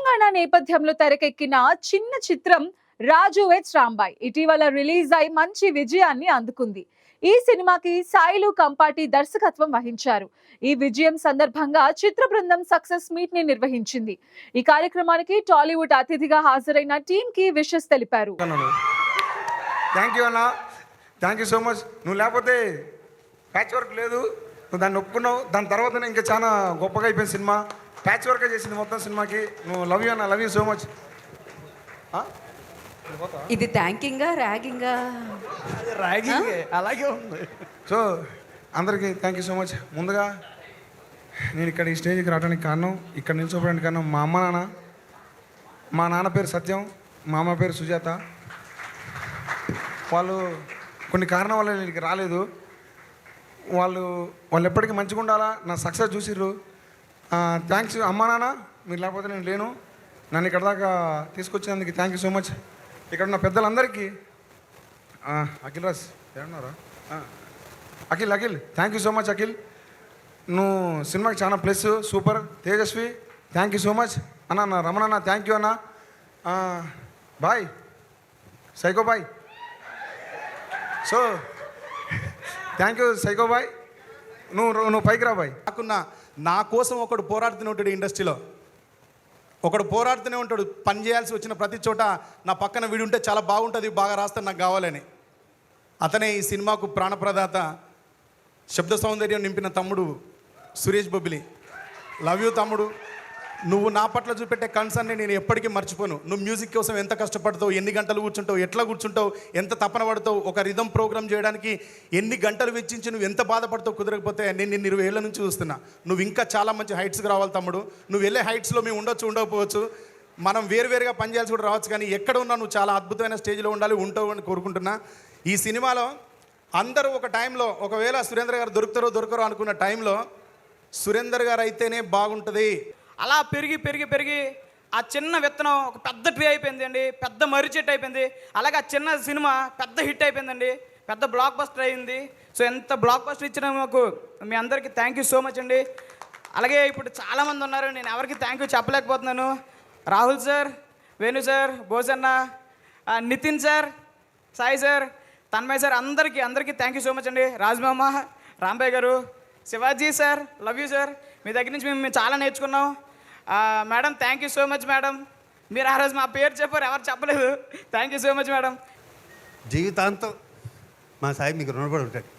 తెలంగాణ నేపథ్యంలో తెరకెక్కిన చిన్న చిత్రం రాజు వెడ్స్ రాంబాయ్ ఇటీవల రిలీజ్ అయి మంచి విజయాన్ని అందుకుంది. ఈ సినిమాకి సాయిలు కంపాటి దర్శకత్వం వహించారు. ఈ విజయం సందర్భంగా చిత్ర బృందం సక్సెస్ మీట్ ని నిర్వహించింది. ఈ కార్యక్రమానికి టాలీవుడ్ అతిథిగా హాజరైన టీమ్ కి విషెస్ తెలిపారు. థ్యాంక్ యూ అన్న, థ్యాంక్ యూ సో మచ్. నువ్వు లేకపోతే ప్యాచ్ వర్క్ లేదు, నువ్వు దాన్ని ఒప్పుకున్నావు. దాని తర్వాతనే ఇంకా చాలా గొప్పగా అయిపోయింది సినిమా. ప్యాచ్ వర్క్ చేసింది మొత్తం సినిమాకి. నువ్వు లవ్ యూ అన్న, లవ్ యూ సో మచ్. ఇది థ్యాంకింగా ర్యాగింగా? ర్యాగింగ్ అలాగే ఉంది. సో అందరికీ థ్యాంక్ యూ సో మచ్. ముందుగా నేను ఇక్కడ ఈ స్టేజ్కి రావడానికి కారణం, ఇక్కడ నిల్చోవడానికి కారణం మా అమ్మ నాన్న. మా నాన్న పేరు సత్యం, మా అమ్మ పేరు సుజాత. వాళ్ళు కొన్ని కారణం వల్ల నేను ఇక్కడికి రాలేదు. వాళ్ళు ఎప్పటికీ మంచిగా ఉండాలా, నా సక్సెస్ చూసిర్రు. థ్యాంక్స్ అమ్మా నాన్న, మీరు లేకపోతే నేను లేను. నన్ను ఇక్కడ దాకా తీసుకొచ్చినందుకు థ్యాంక్ యూ సో మచ్. ఇక్కడ ఉన్న పెద్దలందరికీ, అఖిల్ రాజ్ ఏమన్నారా, Akhil thank you so much. Akhil, నువ్వు సినిమాకి చాలా plus, super. Tejaswi thank you so much. అన్న రమణ అన్న థ్యాంక్ యూ అన్న. Boy psycho boy. So thank you psycho boy. నువ్వు పైకి రా బాయ్. నా కోసం ఒకడు పోరాడుతూనే ఉంటాడు ఇండస్ట్రీలో. ఒకడు పోరాడుతూనే ఉంటాడు. పని చేయాల్సి వచ్చిన ప్రతి చోట నా పక్కన వీడు ఉంటే చాలా బాగుంటుంది, బాగా రాస్తాను, నాకు కావాలని. అతనే ఈ సినిమాకు ప్రాణప్రదాత, శబ్ద సౌందర్యం నింపిన తమ్ముడు సురేష్ బొబ్బిలి. లవ్ యూ తమ్ముడు. నువ్వు నా పట్ల చూపెట్టే కన్సర్న్ని నేను ఎప్పటికీ మర్చిపోను. నువ్వు మ్యూజిక్ కోసం ఎంత కష్టపడతావు, ఎన్ని గంటలు కూర్చుంటావు, ఎట్లా కూర్చుంటావు, ఎంత తపన పడతావు, ఒక రిథమ్ ప్రోగ్రామ్ చేయడానికి ఎన్ని గంటలు వెచ్చించి నువ్వు ఎంత బాధపడతావు. కుదరకపోతే నేను నిన్ను 20 ఏళ్ళ నుంచి చూస్తున్నా. నువ్వు ఇంకా చాలా మంచి హైట్స్కి రావాలి తమ్ముడు. నువ్వు వెళ్ళే హైట్స్లో మేము ఉండకపోవచ్చు, మనం వేరువేరుగా పనిచేయాల్సి కూడా రావచ్చు, కానీ ఎక్కడ ఉన్నా నువ్వు చాలా అద్భుతమైన స్టేజ్లో ఉండాలి, ఉంటావు అని కోరుకుంటున్నా. ఈ సినిమాలో అందరూ ఒక టైంలో, ఒకవేళ సురేంద్ర గారు దొరకరో అనుకున్న టైంలో సురేందర్ గారు అయితేనే బాగుంటుంది. అలా పెరిగి ఆ చిన్న విత్తనం ఒక పెద్ద ట్రీ అయిపోయింది అండి, పెద్ద మర్రి చెట్టు అయిపోయింది. అలాగే ఆ చిన్న సినిమా పెద్ద హిట్ అయిపోయిందండి, పెద్ద బ్లాక్ బస్టర్ అయింది. సో ఎంత బ్లాక్ బస్టర్ ఇచ్చిన మాకు మీ అందరికీ థ్యాంక్ యూ సో మచ్ అండి. అలాగే ఇప్పుడు చాలామంది ఉన్నారు, నేను ఎవరికి థ్యాంక్ యూ చెప్పలేకపోతున్నాను. Rahul sir, Venu sir, Bhojanna, Nitin sir, Sai sir, Tanmay sir, అందరికీ థ్యాంక్ యూ సో మచ్ అండి. రాజ్మామ, రాంబాయ్ గారు, Shivaji sir, love you sir. మీ దగ్గర నుంచి మేము చాలా నేర్చుకున్నాం. Madam thank you so much madam. మీరు ఆ రోజు మా పేరు చెప్పారు, ఎవరు చెప్పలేదు. Thank you so much madam. జీవితాంతం మా సాయి మీకు రుణపడి ఉంటాడు.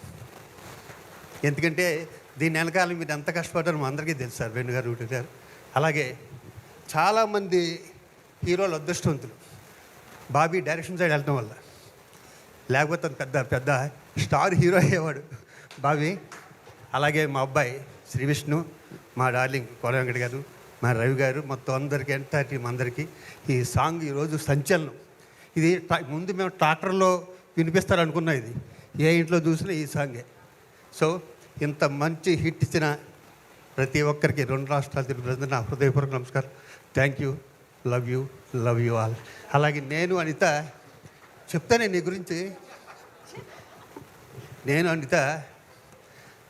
ఎందుకంటే దీని వెనకాల మీరు ఎంత కష్టపడ్డారో మా అందరికీ తెలుసు సార్. వేణు గారు, రూటి గారు, అలాగే చాలామంది హీరోలు అదృష్టవంతులు బాబీ డైరెక్షన్ సైడ్ వెళ్ళడం వల్ల. లేకపోతే పెద్ద స్టార్ హీరో అయ్యేవాడు బాబీ. అలాగే మా అబ్బాయి శ్రీ విష్ణు, మా డార్లింగ్ కోల వెంకట గారు, మా రవి గారు, మొత్తం అందరికీ, ఎంటైర్ టీం అందరికీ ఈ సాంగ్ ఈరోజు సంచలనం. ఇది ముందు మేము ట్రాక్టర్లో వినిపిస్తారనుకున్నాం, ఇది ఏ ఇంట్లో చూసినా ఈ సాంగే. సో ఇంత మంచి హిట్ ఇచ్చిన ప్రతి ఒక్కరికి 2 రాష్ట్రాల తెలుగు ప్రజలు నా హృదయపూర్వక నమస్కారం. Thank you, love you all. అలాగే నేను అనిత చెప్తానే నీ గురించి. నేను అనిత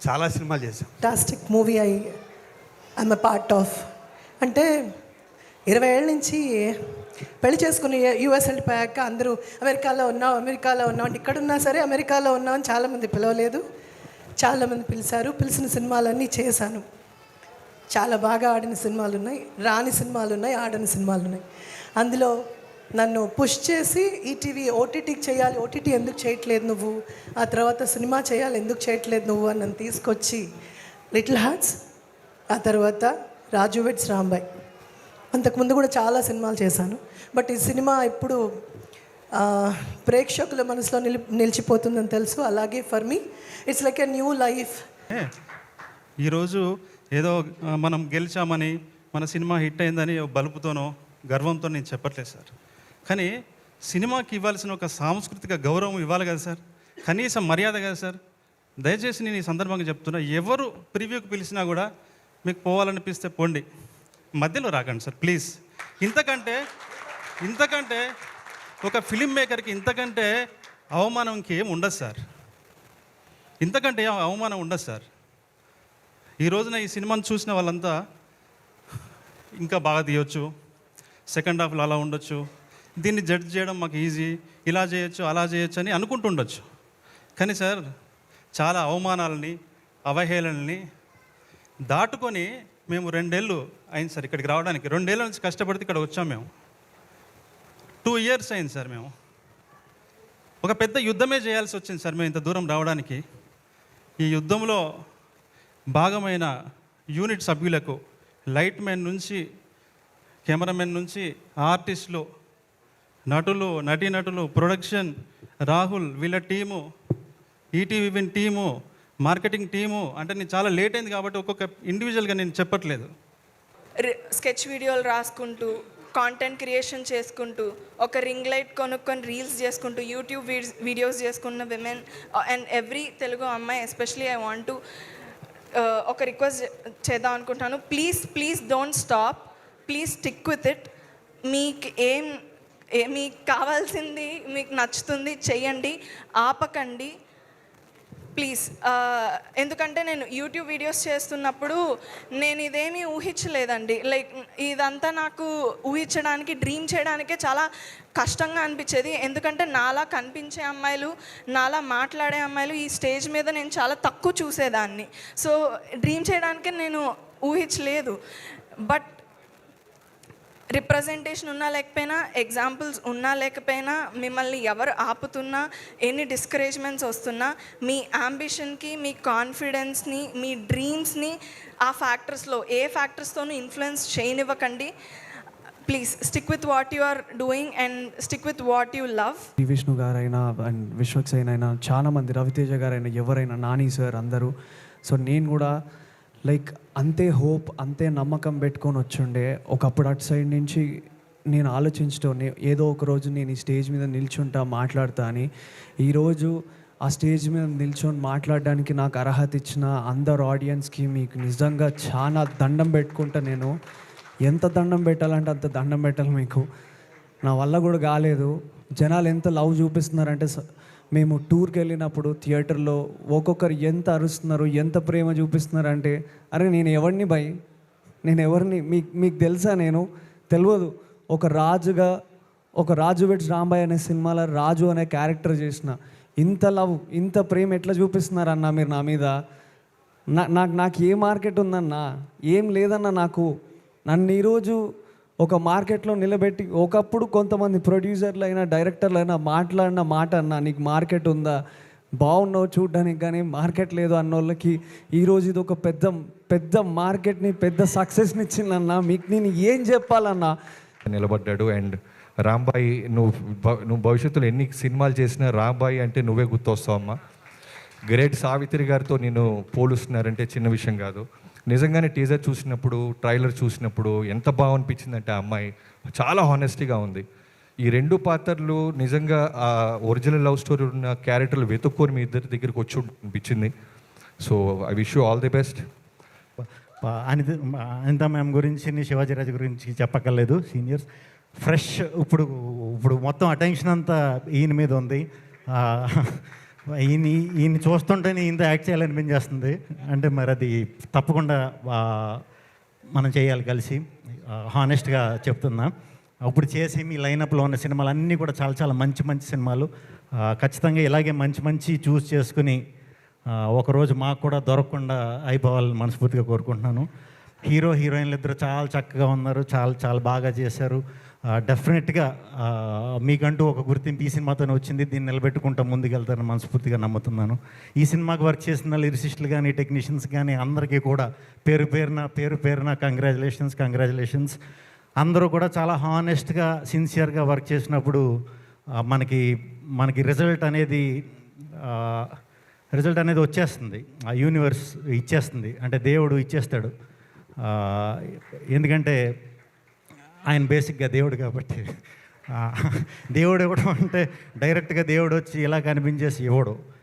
చాలా సినిమాలు చేశాం. Fantastic movie I'm a part of. అంటే 20 ఏళ్ళ నుంచి పెళ్లి చేసుకుని యూఎస్ వెళ్ళిపోయాక అందరూ అమెరికాలో ఉన్నాం అంటే ఇక్కడున్నా సరే అమెరికాలో ఉన్నాం. చాలామంది పిలవలేదు, చాలామంది పిలిచారు. పిలిచిన సినిమాలన్నీ చేశాను. చాలా బాగా ఆడిన సినిమాలు ఉన్నాయి, రాని సినిమాలు ఉన్నాయి, ఆడని సినిమాలు ఉన్నాయి. అందులో నన్ను పుష్ చేసి ఈటీవీ ఓటీటీకి చేయాలి, ఓటీటీ ఎందుకు చేయట్లేదు నువ్వు, ఆ తర్వాత సినిమా చేయాలి ఎందుకు చేయట్లేదు నువ్వు అని నన్ను తీసుకొచ్చి లిటిల్ హార్ట్స్, ఆ తర్వాత రాజు వెడ్స్ రాంబాయ్, అంతకుముందు కూడా చాలా సినిమాలు చేశాను. బట్ ఈ సినిమా ఇప్పుడు ప్రేక్షకుల మనసులో నిలిచిపోతుందని తెలుసు. అలాగే for me it's like a new life. ఈరోజు ఏదో మనం గెలిచామని, మన సినిమా హిట్ అయిందని బలుపుతోనో గర్వంతో నేను చెప్పట్లేదు సార్. కానీ సినిమాకి ఇవ్వాల్సిన ఒక సాంస్కృతిక గౌరవం ఇవ్వాలి కదా సార్, కనీసం మర్యాద కదా సార్. దయచేసి నేను ఈ సందర్భంగా చెప్తున్నా, ఎవరు ప్రివ్యూకి పిలిచినా కూడా మీకు పోవాలనిపిస్తే పోండి, మధ్యలో రాకండి సార్ ప్లీజ్. ఇంతకంటే ఒక ఫిలిం మేకర్కి ఇంతకంటే అవమానం ఇంకేం ఉండదు సార్, ఇంతకంటే అవమానం ఉండదు సార్. ఈ రోజున ఈ సినిమాను చూసిన వాళ్ళంతా ఇంకా బాగా తీయొచ్చు, సెకండ్ హాఫ్లో అలా ఉండొచ్చు, దీన్ని జడ్జ్ చేయడం మాకు ఈజీ, ఇలా చేయొచ్చు అలా చేయొచ్చు అని అనుకుంటుండొచ్చు. కానీ సార్ చాలా అవమానాలని అవహేళనని దాటుకొని మేము 2 ఏళ్ళు అయింది సార్ ఇక్కడికి రావడానికి. 2 ఏళ్ళ నుంచి కష్టపడితే ఇక్కడ వచ్చాం మేము. 2 ఇయర్స్ అయింది సార్. మేము ఒక పెద్ద యుద్ధమే చేయాల్సి వచ్చింది సార్ మేము ఇంత దూరం రావడానికి. ఈ యుద్ధంలో భాగమైన యూనిట్ సభ్యులకు, లైట్ మెన్ నుంచి కెమెరామెన్ నుంచి ఆర్టిస్టులు, నటులు, నటీనటులు, ప్రొడక్షన్, రాహుల్ వీళ్ళ team, ETV win team, marketing team, అంటే నేను చాలా లేట్ అయింది కాబట్టి ఒక్కొక్క ఇండివిజువల్గా నేను చెప్పట్లేదు. స్కెచ్ వీడియోలు రాసుకుంటూ, కాంటెంట్ క్రియేషన్ చేసుకుంటూ, ఒక రింగ్ లైట్ కొనుక్కొని రీల్స్ చేసుకుంటూ, యూట్యూబ్ వీడియోస్ చేసుకున్న విమెన్ అండ్ ఎవ్రీ తెలుగు అమ్మాయి ఎస్పెషలీ ఐ వాంట్ టు ఒక రిక్వెస్ట్ చేద్దాం అనుకుంటున్నాను. Please don't stop, please stick with it. మీకు కావాల్సింది, మీకు నచ్చుతుంది చెయ్యండి, ఆపకండి ప్లీజ్. ఎందుకంటే నేను యూట్యూబ్ వీడియోస్ చేస్తున్నప్పుడు నేను ఇదేమీ ఊహించలేదండి. లైక్ ఇదంతా నాకు ఊహించడానికి, డ్రీమ్ చేయడానికే చాలా కష్టంగా అనిపించేది. ఎందుకంటే నాలా కనిపించే అమ్మాయిలు, నాలా మాట్లాడే అమ్మాయిలు ఈ స్టేజ్ మీద నేను చాలా తక్కువ చూసేదాన్ని. సో డ్రీమ్ చేయడానికే నేను ఊహించలేదు. బట్ రిప్రజెంటేషన్ ఉన్నా లేకపోయినా, ఎగ్జాంపుల్స్ ఉన్నా లేకపోయినా, మిమ్మల్ని ఎవరు ఆపుతున్నా, ఎన్ని డిస్కరేజ్మెంట్స్ వస్తున్నా, మీ అంబిషన్కి, మీ కాన్ఫిడెన్స్ని, మీ డ్రీమ్స్ని ఆ ఫ్యాక్టర్స్లో ఏ ఫ్యాక్టర్స్తోనూ ఇన్ఫ్లుయెన్స్ చేయనివ్వకండి. Please stick with what you are doing and stick with what you love. Vishnu గారైనా అండ్ విశ్వక్సేన్ అయినా, చాలామంది, రవితేజ గారైనా, ఎవరైనా, నాని సార్, అందరూ. సో నేను కూడా లైక్ అంతే హోప్, అంతే నమ్మకం పెట్టుకొని వచ్చుండే. ఒకప్పుడు అటు సైడ్ నుంచి నేను ఆలోచించడం, ఏదో ఒక రోజు నేను ఈ స్టేజ్ మీద నిల్చుంటా, మాట్లాడతా అని. ఈరోజు ఆ స్టేజ్ మీద నిల్చొని మాట్లాడడానికి నాకు అర్హత ఇచ్చిన అందరు ఆడియన్స్కి మీకు నిజంగా చాలా దండం పెట్టుకుంటా. నేను ఎంత దండం పెట్టాలంటే అంత దండం పెట్టాలి మీకు. నా వల్ల కూడా కాలేదు. జనాలు ఎంత లవ్ చూపిస్తున్నారంటే, మేము టూర్కి వెళ్ళినప్పుడు థియేటర్లో ఒక్కొక్కరు ఎంత అరుస్తున్నారు, ఎంత ప్రేమ చూపిస్తున్నారు అంటే, అరే నేను ఎవరిని నేను ఎవరిని మీకు తెలుసా? నేను తెలియదు. ఒక రాజుగా, ఒక రాజు వెడ్స్ రాంబాయ్ అనే సినిమాలో రాజు అనే క్యారెక్టర్ చేసిన. ఇంత లవ్, ఇంత ప్రేమ ఎట్లా చూపిస్తున్నారన్నా మీరు నా మీద? నాకు ఏ మార్కెట్ ఉందన్నా? ఏం లేదన్నా నాకు. నన్ను ఈరోజు ఒక మార్కెట్లో నిలబెట్టి, ఒకప్పుడు కొంతమంది ప్రొడ్యూసర్లు అయినా, డైరెక్టర్లు అయినా మాట్లాడిన మాట అన్నా, నీకు మార్కెట్ ఉందా, బాగున్నావు చూడ్డానికి, కానీ మార్కెట్ లేదు అన్న వాళ్ళకి ఈరోజు ఇది ఒక పెద్ద మార్కెట్ని, పెద్ద సక్సెస్ని ఇచ్చిందన్నా. మీకు నేను ఏం చెప్పాలన్నా? నిలబడ్డాడు. అండ్ రాంబాయి, నువ్వు భవిష్యత్తులో ఎన్ని సినిమాలు చేసినా రాంబాయి అంటే నువ్వే గుర్తొస్తావమ్మా. గ్రేట్ సావిత్రి గారితో నేను పోలుస్తున్నారంటే చిన్న విషయం కాదు. నిజంగానే టీజర్ చూసినప్పుడు, ట్రైలర్ చూసినప్పుడు ఎంత బాగా అనిపించిందంటే ఆ అమ్మాయి చాలా హానెస్టీగా ఉంది. ఈ 2 పాత్రలు నిజంగా ఆ ఒరిజినల్ లవ్ స్టోరీ ఉన్న క్యారెక్టర్లు వెతుక్కొని మీ ఇద్దరి దగ్గరికి వచ్చి అనిపించింది. So I wish you all the best. Anitha ma'am గురించి, శివాజీరాజు గురించి చెప్పక్కర్లేదు. Seniors fresh. ఇప్పుడు మొత్తం అటెన్షన్ అంతా ఈయన మీద ఉంది. ఈయన చూస్తుంటేనే ఇంత యాక్ట్ చేయాలనిపించేస్తుంది. అంటే మరి అది తప్పకుండా మనం చేయాలి కలిసి. హానెస్ట్గా చెప్తున్నా. అప్పుడు చేసి మీ లైనప్లో ఉన్న సినిమాలు అన్నీ కూడా చాలా చాలా మంచి సినిమాలు. ఖచ్చితంగా ఇలాగే మంచి చూస్ చేసుకుని ఒకరోజు మాకు కూడా దొరకకుండా అయిపోవాలని మనస్ఫూర్తిగా కోరుకుంటున్నాను. హీరోయిన్లు ఇద్దరు చాలా చక్కగా ఉన్నారు, చాలా బాగా చేశారు. డెఫినెట్గా మీకంటూ ఒక గుర్తింపు ఈ సినిమాతోనే వచ్చింది. దీన్ని నిలబెట్టుకుంటూ ముందుకెళ్తారని మనస్ఫూర్తిగా నమ్ముతున్నాను. ఈ సినిమాకి వర్క్ చేసిన లిరిసిస్టులు కానీ, టెక్నీషియన్స్ కానీ అందరికీ కూడా పేరు పేరున కంగ్రాచులేషన్స్. అందరూ కూడా చాలా హానెస్ట్గా, సిన్సియర్గా వర్క్ చేసినప్పుడు మనకి రిజల్ట్ అనేది వచ్చేస్తుంది. ఆ యూనివర్స్ ఇచ్చేస్తుంది, అంటే దేవుడు ఇచ్చేస్తాడు. ఎందుకంటే ఆయన బేసిక్గా దేవుడు కాబట్టి. దేవుడు ఇవ్వడం అంటే డైరెక్ట్గా దేవుడు వచ్చి ఇలా కనిపించేసి ఇవ్వడు.